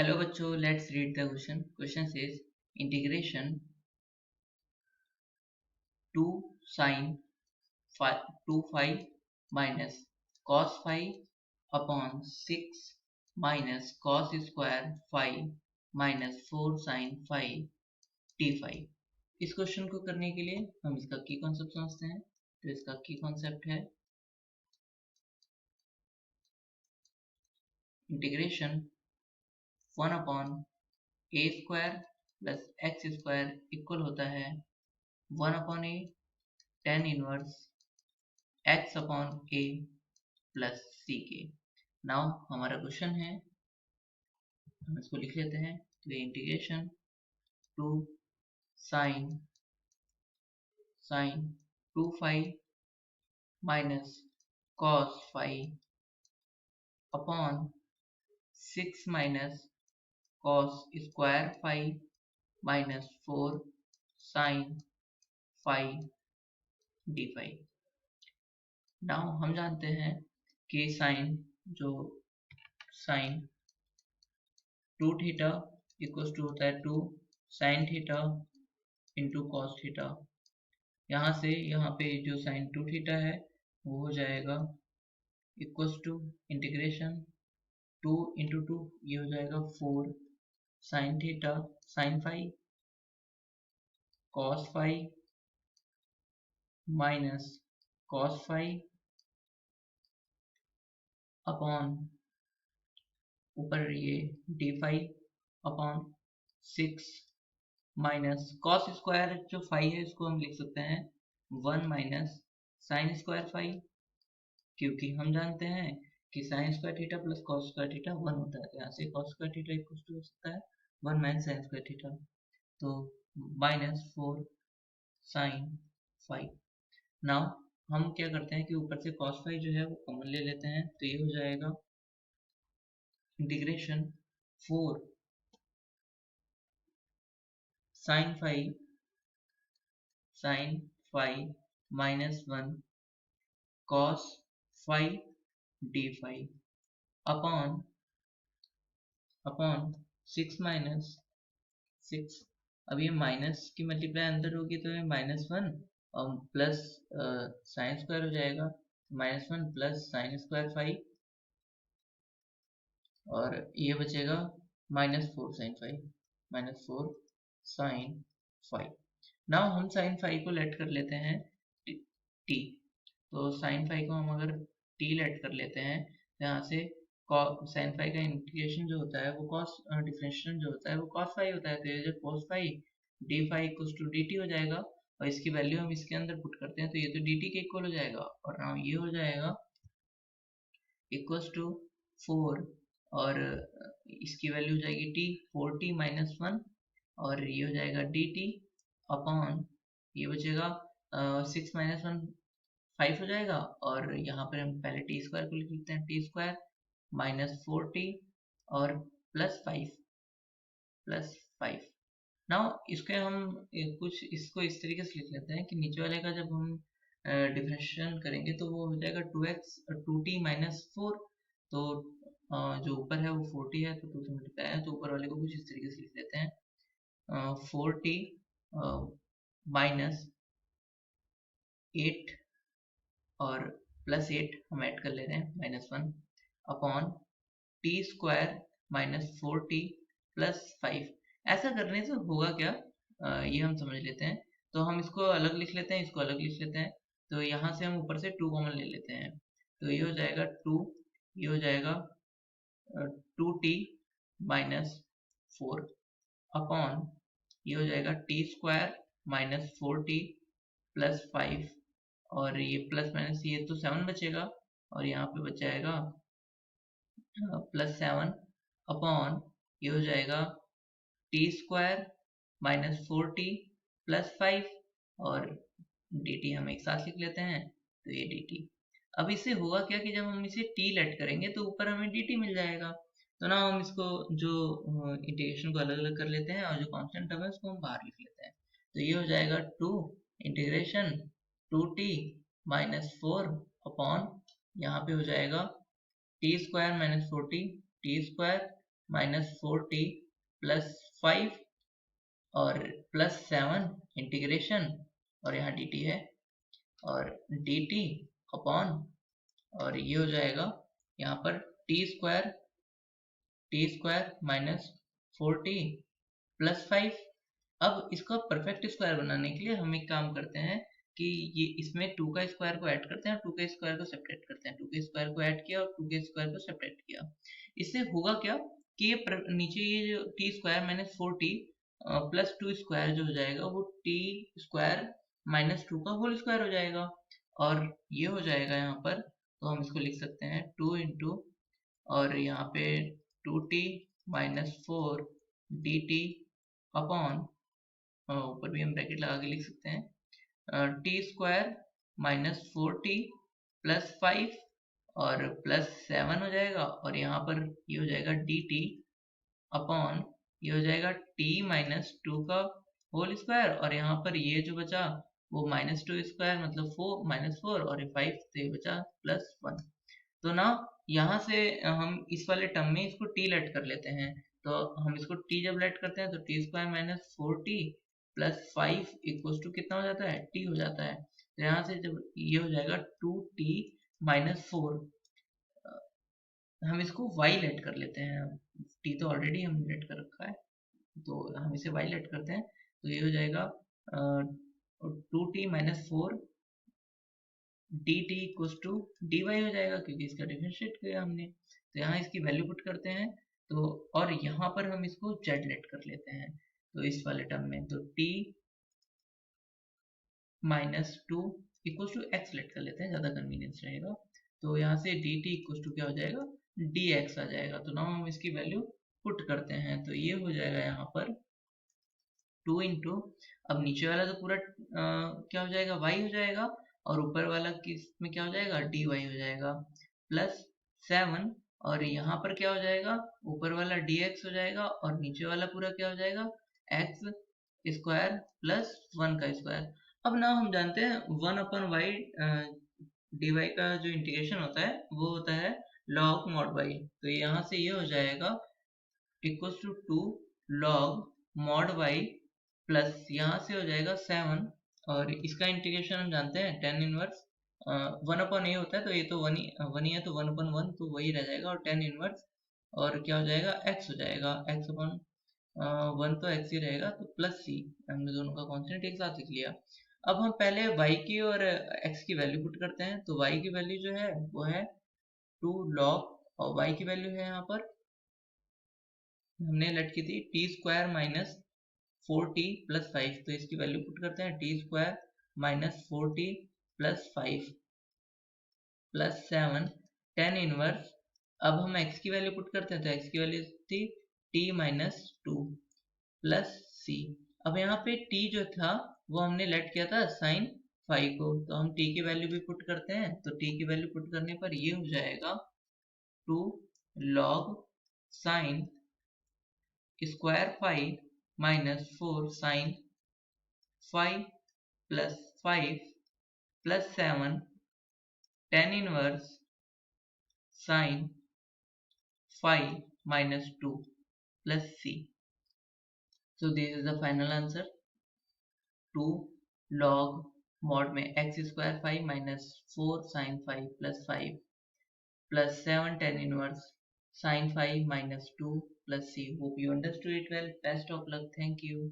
Hello बच्चों, let's read the question. Question says integration 2 sin 2 phi minus cos phi upon 6 minus cos square phi minus 4 sin phi t phi. इस question को करने के लिए हम इसका की कॉन्सेप्ट समझते हैं। तो इसका की कॉन्सेप्ट है integration 1 upon a square plus x square equal होता है 1 upon a tan inverse x upon a plus c के। नाउ हमारा क्वेश्चन है, हम इसको लिख लेते हैं। तो ये integration 2 sine 2 phi minus cos phi upon 6 minus cos square phi minus 4 sine phi D phi. Now हम जानते हैं कि साइन 2 थीटा इक्वल टू होता है 2 sine theta into cos theta. यहाँ से यहाँ पे जो साइन 2 थीटा है वो हो जाएगा इक्वल टू इंटीग्रेशन 2 इंटू 2, ये हो जाएगा 4 sine theta sine phi cos phi minus cos phi upon ऊपर ये D phi upon 6 minus cos square जो फाई है इसको हम लिख सकते हैं 1 माइनस साइन स्क्वायर फाई, क्योंकि हम जानते हैं कि sine square theta plus cos square theta 1 होता है। तो यहाँ से cos square theta equal to हो सकता है 1 माइनस साइन स्क्वायर थीटा, तो माइनस 4 साइन फाई। नाउ हम क्या करते हैं कि ऊपर से कॉस फाई जो है वो कॉमन ले लेते हैं। तो ये हो जाएगा integration 4 sine phi minus 1 cos phi D phi upon 6 minus 6। अब ये माइनस की मल्टीप्लाई अंदर होगी तो ये -1 और प्लस साइन स्क्वायर हो जाएगा, -1 प्लस साइन स्क्वायर फाई और ये बचेगा -4 साइन फाई। नाउ हम साइन फाई को लेट कर लेते हैं टी। तो साइन फाई को हम अगर टी लेट कर लेते हैं तो यहाँ से साइन फाई का इंटीग्रेशन जो होता है वो कॉस डिफरेंशिएशन जो होता है वो कॉस फाई होता है। तो ये जो cos phi D phi equals to D T हो जाएगा और इसकी वैल्यू हम इसके अंदर पुट करते हैं तो ये तो डी टी के इक्वल हो जाएगा और नाउ ये हो जाएगा इक्वल्स टू 4 और इसकी वैल्यू हो जाएगी टी 4t माइनस 1 और ये हो जाएगा डी टी अपॉन ये बचेगा 6 माइनस 1 5 हो जाएगा और यहाँ पर हम पहले टी स्क्वायर को लिख लेते हैं टी स्क्वायर माइनस 4t और प्लस 5 नाउ इसके हम कुछ इसको इस तरीके से लिख लेते हैं कि नीचे वाले का जब हम डिफरेंशिएशन करेंगे तो वो हो जाएगा 2x 2t माइनस 4। तो जो ऊपर है वो 4t है तो 2 से मल्टीप्लाई है तो ऊपर वाले को कुछ इस तरीके से लिख लेते हैं 4t माइनस 8 और प्लस 8 हम ऐड कर ले रहे हैं -1 upon T square minus 4t plus 5। ऐसा करने से होगा क्या, ये हम समझ लेते हैं। तो हम इसको अलग लिख लेते हैं, इसको अलग लिख लेते हैं। तो यहाँ से हम ऊपर से 2 कॉमन ले लेते हैं तो ये हो जाएगा 2, ये हो जाएगा 2t माइनस 4 अपॉन ये हो जाएगा T square minus 4t plus 5 और ये प्लस माइनस ये तो 7 बचेगा और यहाँ पे बच जाएगा प्लस 7 अपॉन ये हो जाएगा T square minus 4t plus 5 और dt हम एक साथ लिख लेते हैं तो ये dt। अब इससे होगा क्या कि जब हम इसे t लेट करेंगे तो ऊपर हमें dt मिल जाएगा। तो ना हम इसको जो इंटीग्रेशन को अलग अलग कर लेते हैं और जो कांस्टेंट टर्म है उसको हम बाहर लिख लेते हैं। तो ये हो जाएगा 2 इंटीग्रेशन 2t माइनस 4 अपॉन यहाँ पे हो जाएगा T square minus 4t T square minus 4t plus 5 और प्लस 7 इंटीग्रेशन, और यहाँ dt है, और dt अपॉन, और ये हो जाएगा यहाँ पर T square minus 4t plus 5। अब इसका परफेक्ट स्क्वायर बनाने के लिए हम एक काम करते हैं कि ये इसमें 2 का स्क्वायर को ऐड करते हैं और 2 के स्क्वायर को सेपरेट करते हैं। 2 के स्क्वायर को ऐड किया और 2 के स्क्वायर को सेपरेट किया। इससे होगा क्या कि ये नीचे ये जो T square minus 4t plus 2 square जो हो जाएगा वो टी स्क्वायर माइनस 2 का होल स्क्वायर हो जाएगा, और ये हो जाएगा यहाँ पर। तो हम इसको लिख सकते हैं 2 इंटू, और यहाँ पे 2t माइनस 4 dt अपॉन, ऊपर भी हम ब्रैकेट लगा के लिख सकते हैं T square minus 4t plus 5 और प्लस 7 हो जाएगा, और यहाँ पर ये हो जाएगा dt अपॉन, ये हो जाएगा t माइनस 2 का होल स्क्वायर, और यहाँ पर ये जो बचा वो माइनस 2 स्क्वायर मतलब 4 माइनस 4, और ये 5 तो ये बचा प्लस 1। तो ना यहाँ से हम इस वाले टर्म में इसको t लेट कर लेते हैं। तो हम इसको t जब लेट करते हैं तो T square minus 4t plus 5 equal to कितना हो जाता है, t हो जाता है। तो यहाँ से जब ये हो जाएगा 2t माइनस 4, हम इसको y लेट कर लेते हैं। t तो ऑलरेडी हम लेट कर रखा है, तो हम इसे y लेट करते हैं। तो ये हो जाएगा 2t minus 4 dt equal to dy हो जाएगा, क्योंकि इसका डिफरेंशिएट किया हमने। तो यहाँ इसकी वैल्यू पुट करते हैं, तो और यहाँ पर हम इसको z लेट कर लेते हैं। तो इस वाले टर्म में तो t minus 2 equal to x let कर लेते हैं, ज़्यादा कन्वीनियंस रहेगा। तो यहाँ से dt इक्वल टू क्या हो जाएगा, dx आ जाएगा। तो नाउ हम इसकी वैल्यू पुट करते हैं, तो ये हो जाएगा यहाँ पर 2 इंटू, अब नीचे वाला तो पूरा क्या हो जाएगा, y हो जाएगा, और ऊपर वाला किस में क्या हो जाएगा, dy हो जाएगा, प्लस 7, और यहाँ पर क्या हो जाएगा, ऊपर वाला dx हो जाएगा, और नीचे वाला पूरा क्या हो जाएगा, x स्क्वायर प्लस 1 का स्क्वायर। अब ना हम जानते हैं 1 अपन वाई dy का जो इंटीग्रेशन होता है वो होता है log mod y। तो यहाँ से ये हो जाएगा equal to 2 log mod y plus यहाँ से हो जाएगा 7, और इसका इंटीग्रेशन हम जानते हैं टेन इनवर्स 1/a होता है, तो ये तो 1 ही है, तो 1/1 तो वही रह जाएगा, और टेन इनवर्स, और क्या हो जाएगा, x हो जाएगा, x अपॉन 1 तो x ही रहेगा, तो प्लस c, हमने दोनों का कॉन्स्टेंट एक साथ लिख लिया। अब हम पहले y की और x की वैल्यू पुट करते हैं। तो y की वैल्यू जो है वो है 2 log, और y की वैल्यू है यहाँ पर हमने लेट की थी T square minus 4t plus 5। तो इसकी वैल्यू पुट करते हैं, T square minus 4t plus 5 plus 7 tan inverse. अब हम x की वैल्यू पुट करते हैं, तो x की वैल्यू थी t माइनस 2 प्लस c। अब यहाँ पे t जो था वो हमने लेट किया था साइन 5 को, तो हम t की वैल्यू भी पुट करते हैं। तो t की वैल्यू पुट करने पर ये हो जाएगा 2 log sine square 5 minus 4 sine 5 plus 5 plus 7 tan inverse sine 5 minus 2 plus c. So this is the final answer. 2 log mod में x square 5 minus 4 sin 5 plus 5 plus 7 tan inverse sin 5 minus 2 plus c. Hope you understood it well. Best of luck. Thank you.